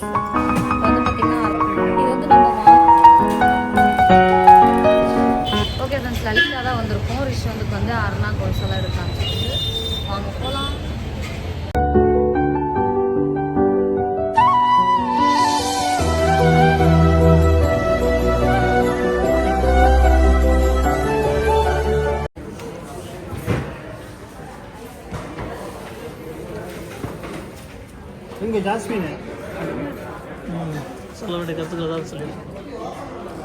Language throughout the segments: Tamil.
வந்து பார்த்தீங்கன்னா இது வந்து நம்ம ஓகே ஃப்ரெண்ட்ஸ், லலிதா தான் வந்திருக்கோம். ரிஷவந்துக்கு வந்து அருணா கொலுசெல்லாம் எடுத்தாங்க. வாங்க போகலாம். இங்கே ஜாஸ்மின் சொல்ல வேண்டிய கருத்துக்கள் ஏதாவது சொல்லி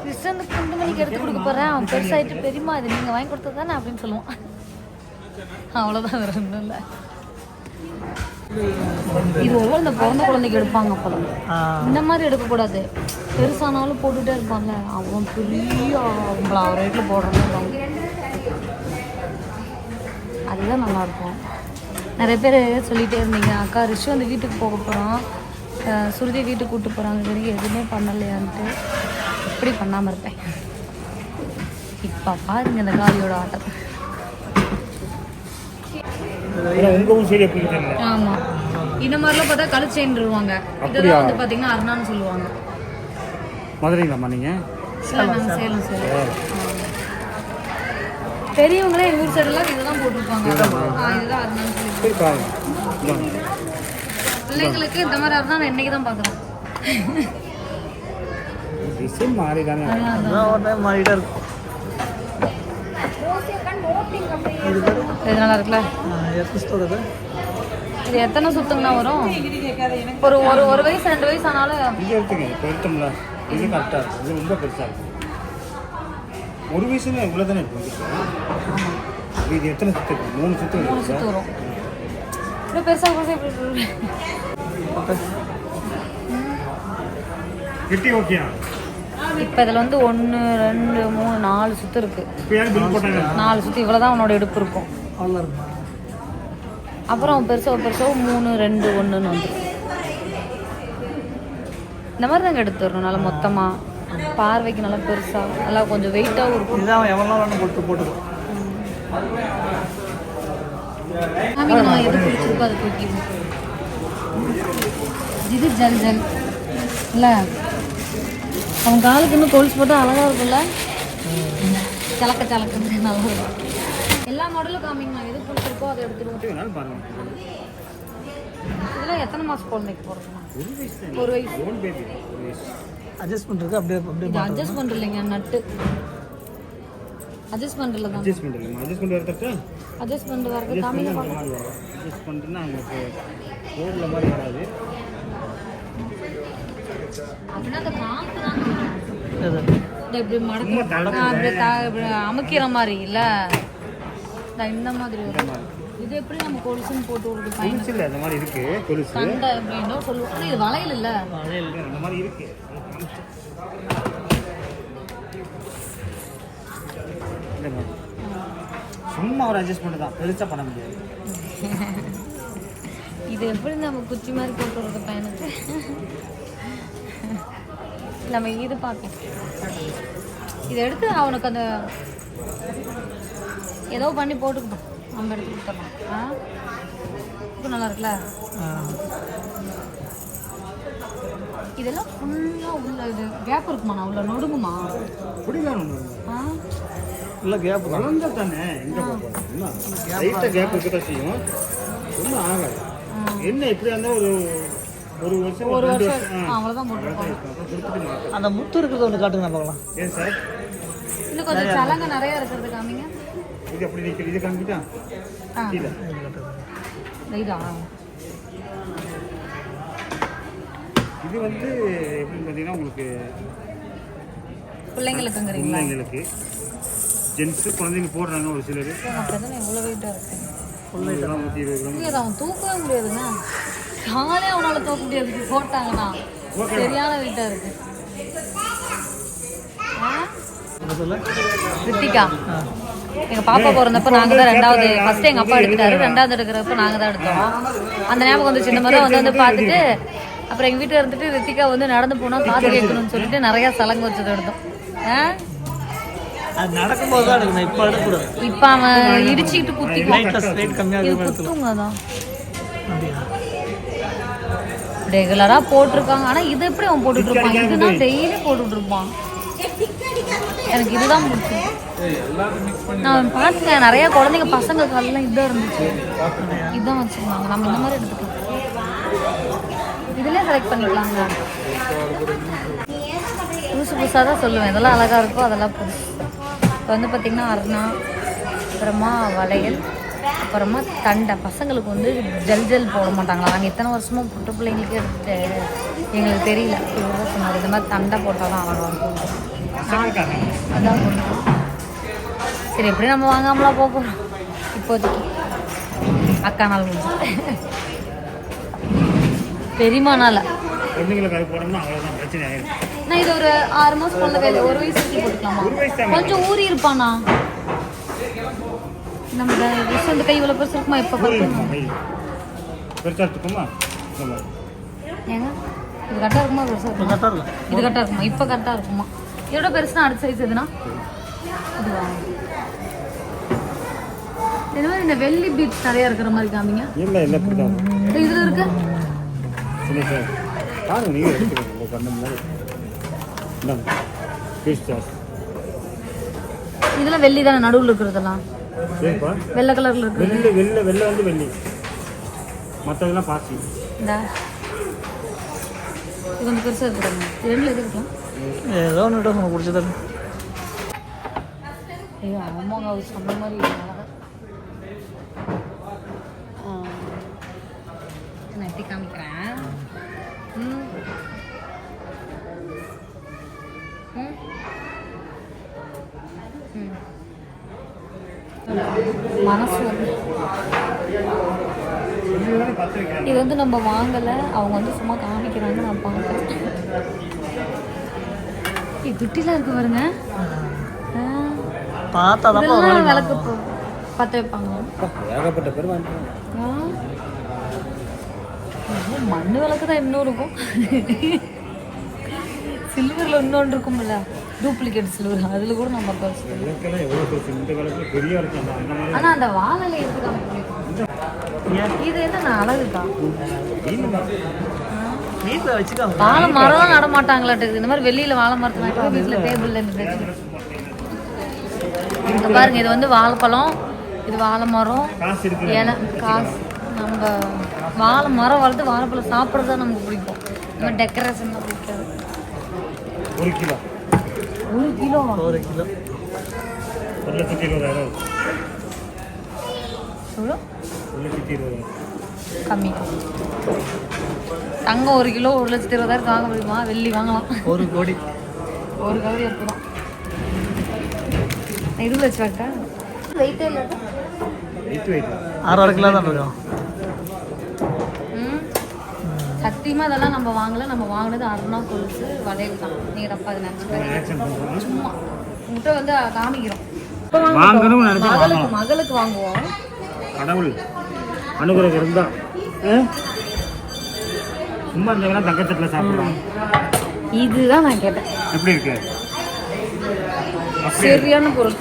ரிஷவந்துக்கு 2 மணிக்கு எடுத்து கொடுக்க போகிறேன். அவன் பெருசாகிட்டு பெரியமா இது நீங்கள் வாங்கி கொடுத்தது தானே அப்படின்னு சொல்லுவான். அவ்வளோதான், வேறு ஒன்றும் இல்லை. இது ஒருவேளை இந்த பிறந்த குழந்தைக்கு எடுப்பாங்க போல. இந்த மாதிரி எடுக்கக்கூடாது. பெருசானாலும் போட்டுகிட்டே இருப்பான்ல, அவன் பெரிய அவங்கள அவர் ரேட்டில் போடுறோம். அதுதான் நல்லாயிருக்கும். நிறைய பேர் சொல்லிகிட்டே இருந்தீங்க, அக்கா ரிஷு வந்து வீட்டுக்கு போக போகிறோம், சுருதி வீட்டுக்கு கூப்பிட்டு போகிறாங்க, சரி எதுவுமே பண்ணலையான்ட்டு. எப்படி பண்ணாமல் இருப்பேன். இப்போ பாருங்க இந்த காளியோட ஆட்டம். ஆமாம், இந்த மாதிரிலாம் பார்த்தா கழிச்சேன்ருவாங்க. இதெல்லாம் வந்து பார்த்தீங்கன்னா அருணான்னு சொல்லுவாங்க. மதுரைங்களாம்மா நீங்கள்? நாங்கள் சேலம் பெரியவங்களே எங்கள் ஊர் சைடெல்லாம் இதெல்லாம் போட்டிருப்பாங்க. இதுதான் அருணான்னு சொல்லி. பிள்ளைங்களுக்கு இந்த மாதிரி அருணா நான் என்னைக்கு தான் பார்க்குறேன். மாறிட்டே இருக்கும். இது நல்லா இருக்குல்ல? இது எத்தனை சுத்தங்கண்ணா வரும்? ஒரு வயசு 2 வயசு ஆனாலும் இது கரெக்டாக இருக்கும். இது ரொம்ப பெருசாக இருக்கும். 1 வயசுல இவ்வளோ தானே இருக்கும். இது எத்தனை சுற்று இருக்கும்? 3 சுற்று வரும். இவ்வளோ பெருசாக கிட்டி ஓகே. இப்போ இதில் வந்து 1 2 3 4 சுற்று இருக்குது. 4 சுற்று இவ்வளோ தான் அவனோட எடுப்பு இருக்கும். அவ்வளோ இருக்கும். அப்புறம் பெருசாக 3 2 1ன்னு வந்து இந்த மாதிரி தாங்க எடுத்துடணும். நல்லா மொத்தமாக பார்வைக்கு நல்லா பெருசாக நல்லா கொஞ்சம் வெயிட்டாகவும் இருக்கும். இதுதான் எவ்வளோ வேணும் போட்டுருக்கோம். நான் எது பிடிச்சிருக்கோ அதை தூக்கி. இது ஜல் ஜல் இல்லை, அவன் காலுக்கு இன்னும் கொலுசு போட்டால் அழகாக இருக்கும்ல, சலக்க சலக்குன்னு நல்லா இருக்கும். எல்லா மாடலும் காமிங்கண்ணா, எது பிடிச்சிருக்கோ அதை எடுத்துருவோம். இதெல்லாம் எத்தனை மாதம் குழந்தைக்கு போடுறோம்னா? 1 வயசு. அட்ஜஸ்ட் பண்ணுறது அப்படியே இது அட்ஜஸ்ட் பண்ணுறது இல்லைங்க, நட்டு அட்ஜஸ்ட் பண்ணுறதுல தான். அட்ஜஸ்ட் பண்ணிட்டு வரது காமிங்க பார்க்கலாம். அட்ஜஸ்ட் பண்ணிட்டுன்னா அவங்களுக்கு ரோடில் மாதிரி வராது. அப்படின்னா அந்த காற்று தான் இப்படி மடக்க அமுக்கிற மாதிரி இல்லை, இந்த மாதிரி வரும். இது எப்படி நம்ம கொலுசுன்னு போட்டு விடுறது? கொலுசு இல்லை, அந்த மாதிரி இருக்கு. கொலுசு சண்டை அப்படின்னா சொல்லுவோம். இது வளையல் இல்லை, வளையல் அந்த மாதிரி இருக்கு. சும்மா ஒரு அட்ஜஸ்ட்மெண்ட் தான், பெருசாக பண்ண முடியாது. இது எப்படி நம்ம குச்சி மாதிரி போட்டு விடுறது பையனுக்கு? நம்ம இது பார்ப்போம். இதை எடுத்து அவனுக்கு அந்த ஏதோ பண்ணி போட்டுக்கிட்டோம், நம்ம எடுத்து கொடுத்துடலாம். இப்போ நல்லா இருக்குல்ல? இதெல்லாம் ஃபுல்லாக உள்ள இது கேப் இருக்குமா? நான் உள்ள நொடுங்குமா? இல்லை கேப் குழந்தை தானே, எங்கே போகிறோம்? லைட்டாக கேப் இருக்கதான் செய்யும், ஒன்றும் ஆகாது. என்ன இப்படி இருந்தால் ஒரு வருஷம் அவ்வளோதான் போட்டுருக்கோம். அந்த முத்து இருக்கிறது ஒன்று காட்டுங்க பார்க்கலாம். ஏன் சார் இன்னும் கொஞ்சம் சலங்க நிறையா இருக்கிறது காமிங்க. இது அப்படி நிற்கிறது, இது காமிக்கிட்டா இதா? இது வந்து எப்படின்னு பார்த்தீங்கன்னா உங்களுக்கு பிள்ளைங்களுக்கு ஜென்ஸு குழந்தைங்க போடுறாங்க ஒரு சிலர். எவ்வளோ வெயிட்டாக இருக்கு. 120 கிராம். அவன் தூக்கவே முடியாதுண்ணா, காலே அவனால் தூக்க முடியாது. போட்டாங்கண்ணா சரியான வெயிட்டாக இருக்கு. ரித்திகா எங்கள் பாப்பா பிறந்தப்போ நாங்கள் தான் 2வது, ஃபஸ்ட்டு எங்கள் அப்பா எடுத்துட்டாரு, 2வது எடுக்கிறப்ப நாங்கள் தான் எடுத்தோம். அந்த ஞாபகம் வந்து சின்ன மாதிரி வந்து பார்த்துட்டு அப்புறம் எங்கள் வீட்டில் இருந்துட்டு ரித்திகா வந்து நடந்து போனால் காற்று கேட்கணும்னு சொல்லிட்டு நிறையா சலங்கு வச்சது எடுத்தோம். அது நடக்கும்போது தான் எடுக்கணும், இப்போ எடுக்கக்கூடாது. இப்போ அவன் இடிச்சுக்கிட்டு குத்திக்குவான். வெயிட் கம்மியாக குத்துங்க தான். ரெகுலராக போட்டிருக்காங்க. ஆனால் இது எப்படி அவன் போட்டுட்டு இருப்பான்? இதுதான் டெய்லி போட்டுட்டு இருப்பான். எனக்கு இதுதான் பிடிக்கும். நான் பார்த்தேன் நிறைய குழந்தைங்க பசங்க காலெல்லாம் இதாக இருந்துச்சு. இதுதான் வச்சுருந்தாங்க. நம்ம இந்த மாதிரி எடுத்துக்கலாம். இதுலேயே செலக்ட் பண்ணிக்கலாங்க. புதுசு புதுசாக தான் சொல்லுவேன். இதெல்லாம் அழகாக இருக்கும், அதெல்லாம் புதுசு. இப்போ வந்து பார்த்திங்கன்னா அருணா, அப்புறமா வளையல், அப்புறமா தண்டை. பசங்களுக்கு வந்து ஜல் போட மாட்டாங்களா? நாங்கள் இத்தனை வருஷமும் புட்டு பிள்ளைங்களுக்கு எடுத்துட்டு எங்களுக்கு தெரியல. இவர் தான் சொன்னார் இந்த மாதிரி தண்டை போட்டால் தான் அழகாக இருக்கும். அதான் சொல்லுவோம். சரி எப்படி நம்ம வாங்காமலாம் போக போகிறோம் இப்போதைக்கு. அக்கா நாள் முடிஞ்சு பெரியமா நாள் நான் இது ஒரு 6 மாதம் குழந்தை கையில் 1 வயசு போட்டுக்கலாமா? கொஞ்சம் ஊறி இருப்பானா? நம்ம விஷயம் இந்த கை இவ்வளோ பெருசு இருக்குமா? இப்போ ஏங்க இது கரெக்டாக இருக்குமா? பெருசாக இருக்குமா? இது கரெக்டாக இருக்குமா? இப்போ கரெக்டாக இருக்குமா? இதோட பெருசுனா அடுத்த சைஸ் எதுனா இதுவா? இந்த மாதிரி இந்த வெள்ளி பீட்ஸ் நிறைய இருக்கிற மாதிரி காமிங்க. இல்லை இல்லை இதில் இருக்கு இதெல்லாம் வெள்ளி தானே நடுவில் இருக்கிறதெல்லாம்? வெள்ளை கலர்ல இருக்கு. வெள்ளை வந்து வெள்ளி, மற்றதெல்லாம் பாசி. இது கொஞ்சம் பெருசாக இருக்கிறாங்க. ரெண்டில் எது இருக்கலாம்? ஏதோ ஒன்று உங்களுக்கு பிடிச்சது. ஐயோ ஆமாங்க, அவர் சொன்ன மாதிரி நான் எப்படி காமிக்கிறேன். மனசு வந்து இது வந்து நம்ம வாங்கலை, அவங்க வந்து சும்மா காமிக்கிறாங்க. நான் பார்த்துட்டேன். துட்டிலாம் இருக்கு பாருங்க. இதெல்லாம் விளக்கு பற்ற வைப்பாங்க. ஏகப்பட்ட பேர் மண்ணு விளக்கு தான் இன்னும் இருக்கும். சில்வரில் இன்னொன்று இருக்கும்ல, டூப்ளிகேட் சில்வர், அதில் கூட நம்ம ஆனால் அந்த வாழலை எடுத்து இது என்ன அழகுக்கா? வீட்டில் வச்சுக்காங்க. வாழை மரம் நட மாட்டாங்களாட்டு. இந்த மாதிரி வெளியில் வாழை மரத்துல வீட்டில் டேபிளில் இருந்துச்சு. இங்கே பாருங்க, இது வந்து வாழைப்பழம், இது வாழை மரம், இலை, காசு. நம்ம வாழை மரம் வளர்த்து வாழைப்பழம் சாப்பிட்றது தான் நமக்கு பிடிக்கும். நம்ம டெக்கரேஷன் தான் பிடிக்காது. 1 கிலோ 1 கிலோ 1,20,000 எவ்வளோ? 1,20,000 கம்மி. தங்கம் 1 கிலோ 1,20,000 வாங்க முடியுமா? வெள்ளி வாங்கலாம். 1 கோடி 1 கோடி எப்போ தான். இது வச்சு வாட்டா வெயிட்டே இல்லை. 6 கிலோ தான் இருக்கும். சத்தியமாக இதெல்லாம் நம்ம வாங்கலை. நம்ம வாங்கினது அருணா கொலுசு வளையல் தான். நீங்கள் தப்பா அதை நினச்சிக்காதீங்க. சும்மா உங்கள்கிட்ட வந்து காமிக்கிறோம். மகளுக்கு வாங்குவோம். கடவுள் அனுகிரகம் இருந்தா சும்மா இருந்தவங்க தங்கத்தட்டில் சாப்பிடுவோம். இதுதான் நான் கேட்டேன். எப்படி இருக்கு? சரியான பொருள்.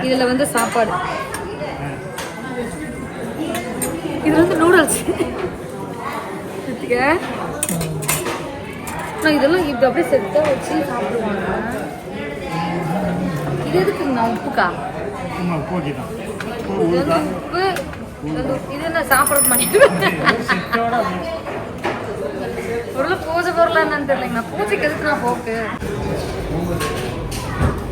இதில் வந்து சாப்பாடு, இது வந்து நூடுல்ஸ். இதெல்லாம் இப்படி அப்படியே செட்டா வச்சு சாப்பிடுவாங்க. இது எதுக்குங்கண்ணா? உப்புக்கா? உப்பு. இது என்ன சாப்பிட மாட்டேன். பொருள் பூஜை பொருளா என்னன்னு தெரியலைங்கண்ணா. பூஜைக்கு எதுக்கு நான் போக்கு?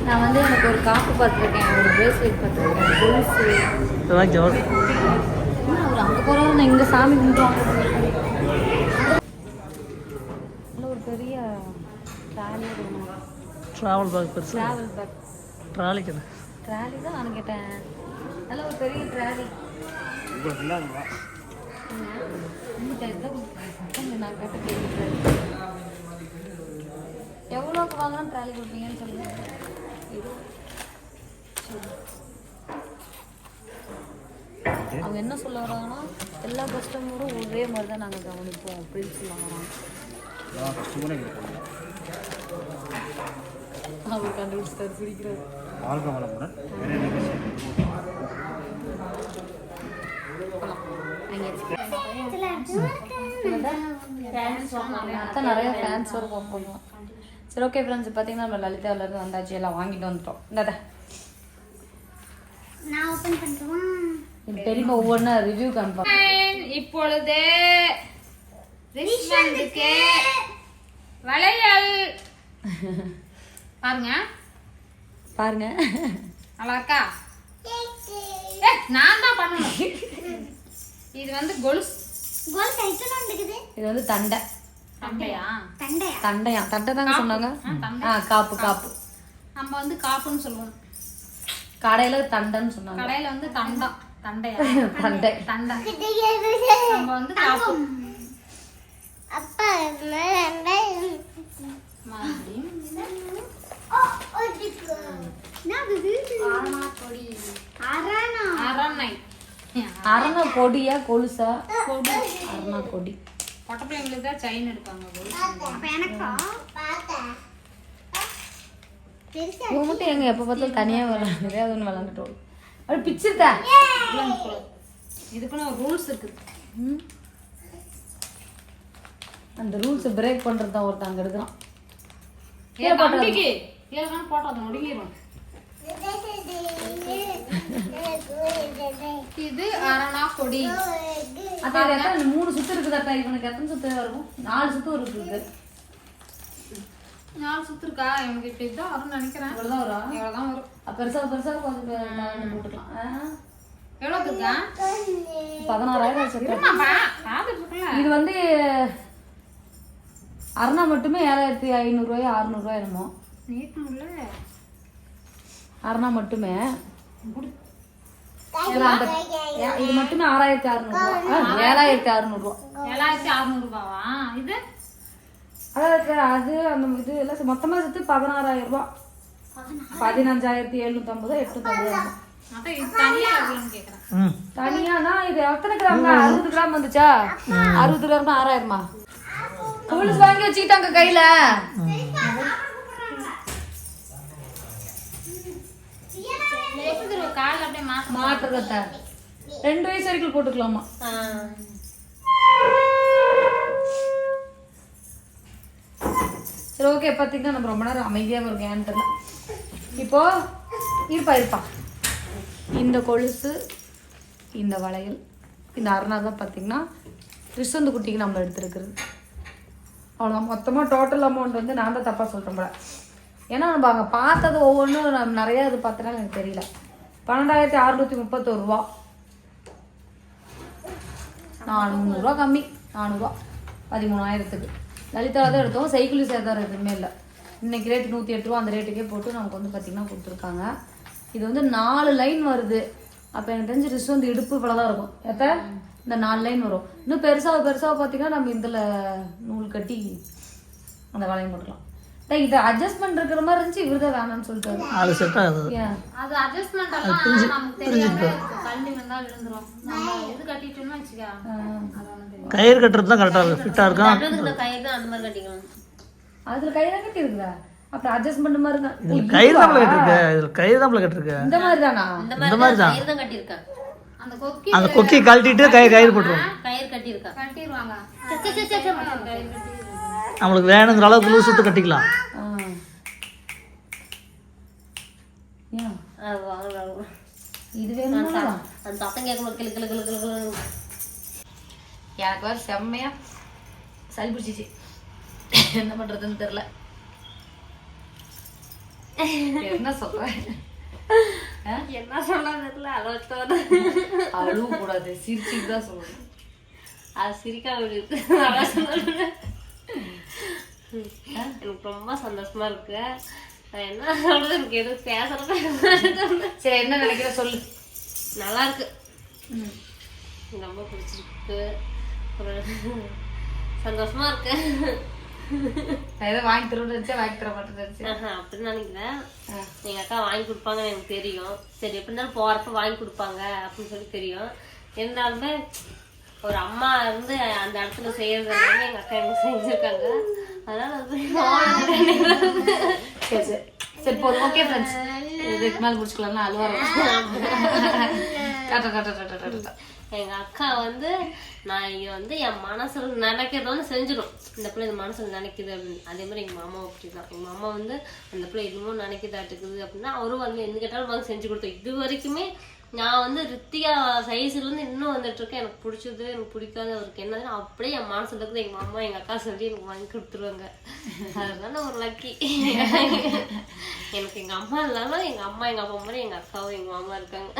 நான் வந்து எனக்கு ஒரு காப்பு பார்த்துருக்கேன், ஒரு பிரேஸ்லெட் பார்த்துருக்கேன், கொலுசு. அவர் அங்கே போகிறவங்க நான் இங்கே சாமி கும்பிட்டு ஒரு பெரிய ட்ராவல் பேக் பெருசு. ட்ராவல் பேக் ட்ராலி கடை. ட்ராலி தான் நான் கேட்டேன். நல்ல ஒரு பெரிய ட்ராலி. நான் கேட்ட எவ்வளோக்கு வாங்கினா ட்ராலி கொடுப்பீங்கன்னு சொல்லுங்க. அவங்க என்ன சொல்ல வராங்கன்னா, எல்லா கஸ்டமரும் ஒரே மாதிரி தான் நாங்கள் கவனிப்போம் அப்படின்னு சொல்ல வராங்க. அவர் கண்டுபிடிச்சிட்டாரு, சிரிக்கிறார். அங்கே அதான் நிறைய ஃபேன்ஸ் வர போகணும். சரி ஓகே ஃப்ரெண்ட்ஸ், பார்த்தீங்கன்னா நம்ம லலிதாவிலேருந்து வந்தாச்சு, எல்லாம் வாங்கிட்டு வந்துட்டோம். இந்தாத நான் ஓபன் பண்ணுறேன். என் பெரியமா ஒவ்வொன்றா ரிவ்யூ காமிப்பாங்க. இப்பொழுது ரிஷ்வந்துக்கு வளையல் பாருங்க பாருங்க, நல்லா இருக்கா? நான் தான் பண்ணணும். இது வந்து கொலுசு. கோல் டைட்டனா இருக்குது. இது வந்து தண்டை. தண்டையா? தண்டையா? தண்டையா? தண்டை தாங்க சொன்னாங்க. காப்பு காப்பு. நம்ம வந்து காப்புன்னு சொல்லுவோம். கடையில தண்டைன்னு சொன்னாங்க. கடையில வந்து தண்டம். தண்டையா? தண்டை. தண்டை. நம்ம வந்து காப்பு. அப்பா மறுபடியும் அரணை. அரணா கொடியா கொலுசா? கொடி. அரணா கொடி. பொட்ட பிள்ளைங்களுக்கு தான் செயின் எடுப்பாங்க கொலுசு. அப்ப எனக்கா இவன் மட்டும் எங்க எப்ப பார்த்தாலும் தனியா விளாண்டு ஏதாவது ஒன்று விளாண்டுட்டு வரும். அப்படி பிச்சுட்டா இதுக்குன்னு ஒரு ரூல்ஸ் இருக்குது. அந்த ரூல்ஸை பிரேக் பண்றது தான் ஒருத்தன் அங்க எடுக்கிறான். ஏன் தம்பிக்கு ஏற்கனவே போட்டா அது ஒடுங்கிடும். இது அரணா கொடி. அதான் இது எத்தனை 3 சுத்து இருக்குதாட்டா? இவனுக்கு எத்தனை சுத்து வரும்? 4 சுத்து இருக்கு. 4 சுத்து இருக்கா? எனக்கு இப்ப இதுதான் வரும்னு நினைக்கிறேன். இவ்வளவுதான் வரும். இவ்வளவுதான் வரும். பெருசா பெருசா கொஞ்சம் போட்டுக்கலாம். எவ்வளவு இருக்கா? 16,000 ஆச்சு. பார்த்துட்டு இருக்கல. இது வந்து அரணா மட்டுமே 7,500 ரூபாய் 600 ரூபாய் என்னமோ. நீட்டணும்ல. அரணா மட்டுமே இது மட்டுமே 6,600 ரூபாய். 7,600 ரூபாய். 7,600 ரூபாவா? இது அதாவது அது அந்த இது எல்லாம் மொத்தமா சேர்த்து 16,000 ரூபாய். 15,750 850. அதான் இது தனியா எவ்வளோன்னு கேட்குறேன். தனியானா இது எத்தனை கிராம்? 60 கிராம் வந்துச்சா? 60 கிராம்னா 6,000மா? கொலுசு வாங்கி வச்சுக்கிட்டாங்க கையில. கால் அப்படியே மாட்டுறத 2 வயசு வரைக்கும் போட்டுக்கலாமா? சரி ஓகே. பார்த்தீங்கன்னா நம்ம ரொம்ப நேரம் அமைதியாக இருக்கும். ஏன்ட்டு இப்போ இருப்பா இந்த கொலுசு, இந்த வளையல், இந்த அரணா தான் பார்த்தீங்கன்னா ரிஷந்து குட்டிக்கு நம்ம எடுத்துருக்குறது. அவ்வளோதான். மொத்தமாக டோட்டல் அமௌண்ட் வந்து நான் தான் தப்பாக சொல்கிறேன் போல. ஏன்னா நம்ம அங்கே பார்த்தது ஒவ்வொன்றும் நம்ம நிறையா இது பார்த்தனால எனக்கு தெரியல. 12,631 ரூபா. 400 ரூபா கம்மி. 400 13,000க்கு லலிதாவில் தான் எடுத்தோம். சைக்கிள் சேதாரம் எதுவுமே இல்லை. இன்னைக்கு ரேட்டு 108 ரூபா. அந்த ரேட்டுக்கே போட்டு நமக்கு வந்து பார்த்திங்கன்னா கொடுத்துருக்காங்க. இது வந்து 4 லைன் வருது. அப்போ எனக்கு தெரிஞ்சு ரிஸ்ட் வந்து இடுப்பு இவ்வளோ தான் இருக்கும். எத்த இந்த 4 லைன் வரும். இன்னும் பெருசாக பார்த்தீங்கன்னா நம்ம இதில் நூல் கட்டி அந்த வளையம் போட்டுக்கலாம். இதை அட்ஜஸ்ட்மெண்ட் இருக்கிற மாதிரி இருந்துச்சு. இவர் தான் வேணாம்னு சொல்லிட்டாரு. அது செட் ஆகுது. அது அட்ஜஸ்ட்மெண்ட் எல்லாம் நமக்கு தெரியாம கழட்டி வந்தா விழுந்துரும். நம்ம இது கட்டிட்டோம்னு வச்சுக்க. கயிறு கட்டுறது தான் கரெக்டாக இருக்கும். ஃபிட்டாக இருக்கும். கயிறு தான் அந்த மாதிரி கட்டிக்கணும். அதில் கையில கட்டி இருக்குதா? அப்புறம் அட்ஜஸ்ட்மெண்ட் மாதிரி தான். இதில் கயிறு தான் கட்டிருக்கு. இதில் கயிறு தான் கட்டிருக்கு. இந்த மாதிரி தானா? இந்த மாதிரி தான். கயிறு தான் கட்டியிருக்கேன். அந்த கொக்கி அந்த கொக்கி கழட்டிட்டு கயிறு போட்டுருவோம். கயிறு கட்டியிருக்கேன். கட்டிடுவாங்க. நம்மளுக்கு வேணுங்கிற அளவுக்கு லூஸ் விட்டு கட்டிக்கலாம். இது வேணுமா? அந்த சத்தம் கேட்கும்போது கிளு கிளு கிளு கிளு. எனக்கு வேறு செம்மையா சளி பிடிச்சிச்சு. என்ன பண்றதுன்னு தெரியல. என்ன சொல்றேன்? என்ன சொல்றதுல அளவு அழுவ கூடாது. சிரிச்சுட்டு தான் சொல்லணும். அது சிரிக்கா விடுது. எனக்கு ரொம்ப சந்தோஷமா இருக்கு. நான் என்ன சொல்றது, எனக்கு எதுவும் பேசுறது. சரி என்ன நினைக்கிற சொல்லு. நல்லா இருக்கு. ரொம்ப பிடிச்சிருக்கு. ஒரு சந்தோஷமா இருக்கு. ஏதோ வாங்கி தருவோம்னு நினைச்சா வாங்கி தர மாட்டேன்னு அப்படின்னு நினைக்கிறேன். எங்க அக்கா வாங்கி கொடுப்பாங்கன்னு எனக்கு தெரியும். சரி எப்படி இருந்தாலும் போறப்ப வாங்கி கொடுப்பாங்க அப்படின்னு சொல்லி தெரியும். இருந்தாலுமே ஒரு அம்மா இருந்து அந்த இடத்துல செய்யறது எல்லாமே எங்க அக்கா எனக்கு செஞ்சிருக்காங்க. அதனால சரி போதும். ஓகே ஃப்ரெண்ட்ஸ், இதுக்கு மேலே முடிச்சுக்கலாம்னா அழுவாரம். எங்க அக்கா வந்து நான் இங்க வந்து என் மனசுல நினைக்கிறத வந்து செஞ்சிடும். இந்த பிள்ளை இந்த மனசுல நினைக்குது அப்படின்னு. அதே மாதிரி எங்க மாமா அப்படிதான். எங்க மாமா வந்து அந்த பிள்ளை எதுவும் நினைக்குதாட்டுக்குது அப்படின்னா அவரும் வந்து எந்த கேட்டாலும் வந்து செஞ்சு கொடுத்தோம். இது வரைக்குமே நான் வந்து ரித்திகா சைஸ்ல இருந்து இன்னும் வந்துட்டு இருக்கேன். எனக்கு பிடிச்சது எனக்கு பிடிக்காது அவருக்கு என்னதுன்னு அப்படியே என் மனசுல இருக்குது எங்க மாமா எங்க அக்கா சொல்லி எனக்கு வாங்கி கொடுத்துருவாங்க. அதுதான் ஒரு லக்கி. எனக்கு எங்க அம்மா இல்லாமல் எங்க அம்மா எங்க அப்பா மாதிரி எங்க அக்காவும் எங்க மாமா இருக்காங்க.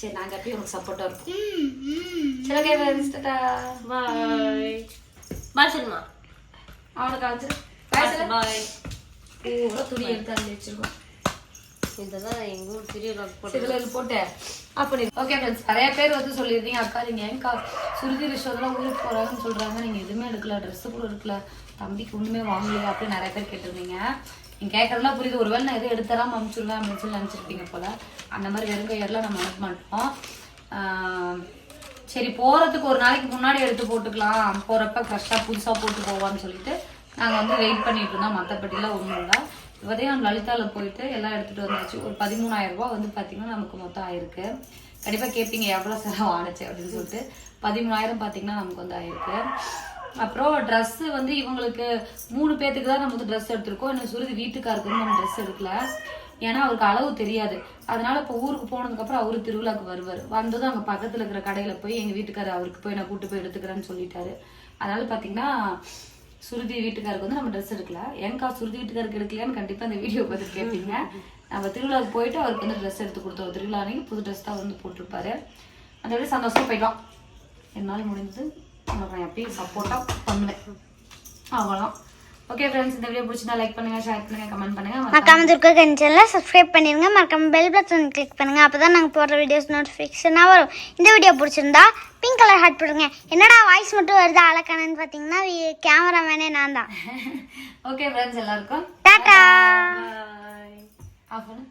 சரி நாங்கள் எப்பயும் உங்களுக்கு சப்போர்ட்டாக இருக்கும். சரி ஓகே பாய் பாய் சரிம்மா. அவனுக்கு அழைச்சிரு பாய். இவ்வளோ துணி எடுத்து அதில் வச்சிருக்கோம். இதெல்லாம் எங்க ஊர் திருவிழா இதுல இது போட்டு அப்படி ஓகே ஃப்ரெண்ட்ஸ். நிறைய பேர் வந்து சொல்லியிருந்தீங்க அக்கா நீங்க ஏன்க்கா சுருதி ரிஷோதெல்லாம் ஊருக்கு போறாங்கன்னு சொல்றாங்க, நீங்க எதுவுமே எடுக்கல, ட்ரெஸ் கூட எடுக்கல, தம்பிக்கு ஒண்ணுமே வாங்கலையா அப்படின்னு நிறைய பேர் கேட்டிருந்தீங்க. நீங்க கேட்கறதுலாம் புரியுது. ஒருவேளை நான் எதுவும் எடுத்தராம அனுப்பிச்சுடுவேன் அப்படின்னு சொல்லி நினைச்சிருப்பீங்க போல. அந்த மாதிரி வெறும் கையெல்லாம் நம்ம அனுப்ப மாட்டோம். சரி போறதுக்கு ஒரு நாளைக்கு முன்னாடி எடுத்து போட்டுக்கலாம், போறப்ப ஃப்ரெஷ்ஷா புதுசா போட்டு போவான்னு சொல்லிட்டு நாங்க வந்து வெயிட் பண்ணிட்டு இருந்தோம். மற்றபடிலாம் ஒன்றும் இல்லை. இப்போதே நம்ம லலிதாவில் போயிட்டு எல்லாம் எடுத்துகிட்டு வந்தாச்சு. ஒரு 13,000 ரூபா வந்து பார்த்திங்கன்னா நமக்கு மொத்தம் ஆயிருக்கு. கண்டிப்பாக கேட்பீங்க எவ்வளோ செலவு ஆணுச்சு அப்படின்னு சொல்லிட்டு. 13,000 பார்த்திங்கன்னா நமக்கு வந்து ஆயிருக்கு. அப்புறம் ட்ரெஸ்ஸு வந்து இவங்களுக்கு 3 பேர்த்துக்கு தான் நம்ம வந்து ட்ரெஸ் எடுத்திருக்கோம். இன்னும் சுருதி வீட்டுக்காருக்கு வந்து நம்ம ட்ரெஸ் எடுக்கல, ஏன்னா அவருக்கு அளவு தெரியாது. அதனால இப்போ ஊருக்கு போனதுக்கப்புறம் அவரு திருவிழாக்கு வருவார். வந்ததும் அங்கே பக்கத்தில் இருக்கிற கடையில் போய் எங்கள் வீட்டுக்காரர் அவருக்கு போய் நான் கூட்டு போய் எடுத்துக்கிறேன்னு சொல்லிட்டாரு. அதனால பார்த்தீங்கன்னா சுருதி வீட்டுக்காருக்கு வந்து நம்ம ட்ரெஸ் எடுக்கல. ஏன்க்கா சுருதி வீட்டுக்காருக்கு எடுக்கலையான்னு கண்டிப்பாக அந்த வீடியோ பார்த்து கேட்பீங்க. நம்ம திருவிழாவுக்கு போயிட்டு அவருக்கு வந்து ட்ரெஸ் எடுத்து கொடுத்தோம். திருவிழா அன்னைக்கு புது ட்ரெஸ் தான் வந்து போட்டிருப்பாரு. அந்த விட சந்தோஷமாக போயிடலாம். என்னால் முடிஞ்சது நான் எப்பயும் சப்போர்ட்டாக பண்ணுவேன். அவ்வளோதான். ஓகே ஃப்ரெண்ட்ஸ், இந்த வீடியோ பிடிச்சிருந்தா லைக் பண்ணுங்க, ஷேர் பண்ணுங்க, கமெண்ட் பண்ணுங்க. மறக்காம இருக்க சேனலை சப்ஸ்கிரைப் பண்ணிருங்க. மறக்காம பெல் பட்டன் கிளிக் பண்ணுங்க. அப்பதான் நாங்கள் போடுற வீடியோஸ் நோட்டிஃபிகேஷனாக வரும். இந்த வீடியோ பிடிச்சிருந்தா பிங்க் கலர் ஹார்ட் போடுங்க. என்னடா வாய்ஸ் மட்டும் வருது அழகானு பார்த்தீங்கன்னா கேமராமேனே நான் தான். ஓகே ஃப்ரெண்ட்ஸ் எல்லாருக்கும் டாடா. ஆஃப் பண்ணு.